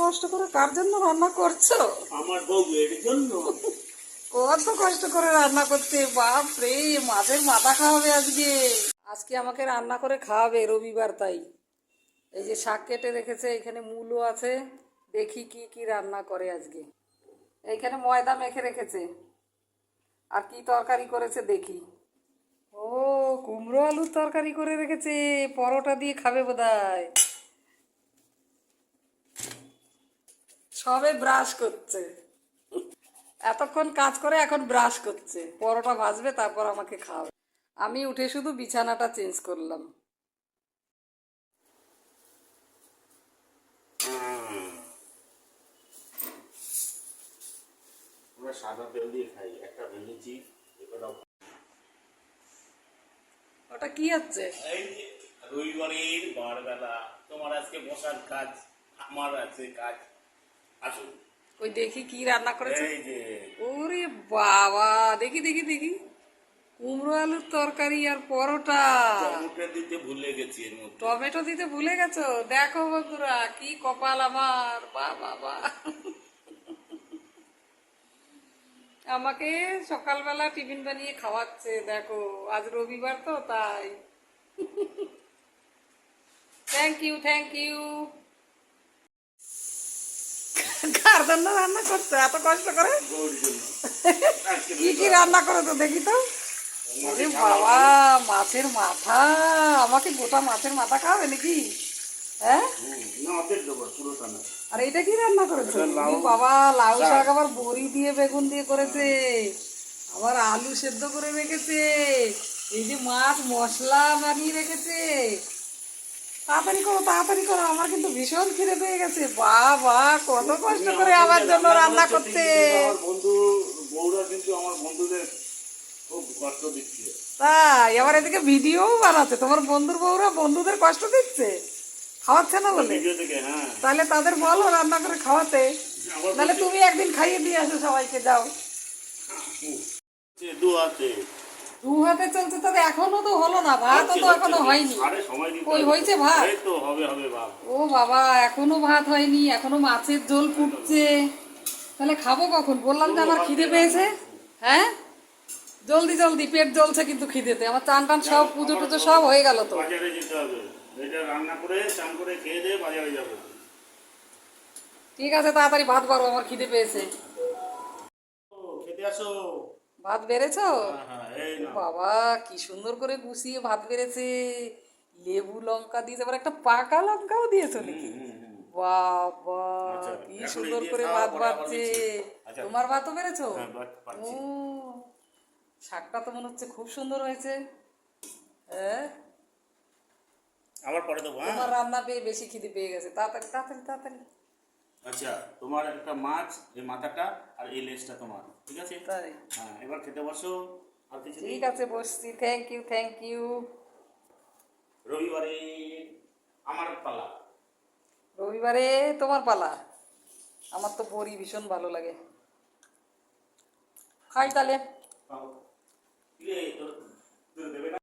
কষ্ট করে কার জন্য রান্না করছো? আমার বউয়ের জন্য। কত কষ্ট করে রান্না করতে, বাপ রে, মাছের মাথা খাওয়াবে আজকে। আজকে আমাকে রান্না করে খাওয়াবে, রবিবার তাই। এই যে শাক কেটে রেখেছে, এখানে মূলো আছে, দেখি কি কি রান্না করে আজকে। এইখানে ময়দা মেখে রেখেছে, আর কি তরকারি করেছে দেখি। ও, কুমড়ো আলুর তরকারি করে রেখেছে, পরোটা দিয়ে খাবে বোধহয়। সবে ব্রাশ করছে, এতক্ষণ কাজ করে এখন ব্রাশ করছে, পরোটা ভাজবে তারপর আমাকে খাওয়াবে। আমি উঠে শুধু বিছানাটা চেঞ্জ করলাম। আমরা সাদা তেল দিয়ে খাই, একটা ভেঙেছি। ওটা কি হচ্ছে? এই যে রবিবারের বারবেলা তোমার আজকে বসার কাজ, আমার আছে কাজ। আসুন ওই দেখি কি রান্না করেছে। এই যে ওরে বাবা, দেখি দেখি দেখি, কুমড়ো আলুর তরকারি আর পরোটা। টমেটো দিতে ভুলে গেছি এর মধ্যে। টমেটো দিতে ভুলে গেছো? দেখো বন্ধুরা, কি কপাল আমার, বা বাবা। আমাকে সকালবেলা টিফিন বানিয়ে খাওয়াচ্ছে, দেখো আজ রবিবার তো তাই। Thank you, thank you. কার জন্য রান্না করছো এত কষ্ট করে? গৌরীর জন্য। আজকে কি কি রান্না করে তো দেখি তো। ওরে বাবা, মাছের মাথা! আমাকে গোটা মাছের মাথা খাওয়াবে নাকি? হ্যাঁ, না অর্ধেক দেবো, পুরোটা না। আর এটা কি রান্না করেছো? এটা লাউ ওরে বাবা, লাউ শাক আবার বড়ি দিয়ে বেগুন দিয়ে করেছে, আবার আলু সেদ্ধ করে রেখেছে, এই যে মাছ মশলা বানিয়ে রেখেছে। তাড়াতাড়ি করো, তাড়াতাড়ি করো, আমার কিন্তু ভীষণ খিদে পেয়ে গেছে। বাবা, কত কষ্ট করে আমার জন্য রান্না করতে। আমার বন্ধু বউরা কিন্তু আমার বন্ধুদের খুব কষ্ট দিচ্ছে। তাই আবার এদিকে ভিডিও বানাচ্ছে, তোমার বন্ধুর বউরা বন্ধুদের কষ্ট দিচ্ছে খাওয়াচ্ছে না বলে? ভিডিও থেকে, হ্যাঁ। তাহলে তাদের বলো রান্না করে খাওয়াতে, আমার নাহলে তুমি একদিন খাইয়ে দিয়ে আসো সবাইকে, যাও। দু হাতে দু হাতে চলছে, তবে এখনো তো হলো না, ভাতও তো এখনো হয়নি। আরে সময় দিতে কই হবে। হয়েছে ভাত? এই তো হবে হবে বাপ। ও বাবা, এখনো ভাত হয়নি, এখনো মাছের ঝোল ফুটছে। তাহলে খাবো কখন? বললাম যে আমার খিদে পেয়েছে। হ্যাঁ, জলদি জলদি, পেট জ্বলছে কিন্তু খিদেতে। আমার চান টান সব, পুজো টুজো সব হয়ে গেল তো। বাজারে যেতে হবে, এটা রান্না করে চান করে খেয়ে দিয়ে বাজারে যাবো। ঠিক আছে, তাড়াতাড়ি ভাত বাড়ো, আমার খিদে পেয়েছে। ও, খেতে আসো। ভাত বেড়েছো? হ্যাঁ হ্যাঁ, এই না। বাবা, কি সুন্দর করে গুছিয়ে ভাত বেড়েছে, লেবু লঙ্কা দিয়েছে, আবার একটা পাকা লঙ্কাও দিয়েছো নাকি? বাবা, আচ্ছা, কি এখন সুন্দর এই দিয়ে করে খাওয়া, ভাত পরে আবার বাড়ছে। দিচ্ছি। আচ্ছা। তোমার ভাতও বেড়েছো? হ্যাঁ, ও, পাচ্ছি। শাকটা তো মনে হচ্ছে খুব সুন্দর হয়েছে। হ্যাঁ, আবার পরে দেবো, হ্যাঁ। তোমার রান্না পেয়ে বেশি খিদে পেয়ে গেছে, তাড়াতাড়ি তাড়াতাড়ি তাড়াতাড়ি। আচ্ছা, তোমার একটা মাছ, এই মাথাটা আর এই লেজটা তোমার, ঠিক আছে? তাই? হ্যাঁ, এবার খেতে বসো। আর কিছু ঠিক আছে, বসছি। Thank you, thank you. রবিবারে আমার পালা। রবিবারে তোমার পালা? আমার তো বড়ি ভীষণ ভালো লাগে, খাই তাহলে। খাও। কি রে, তোর দেবে না?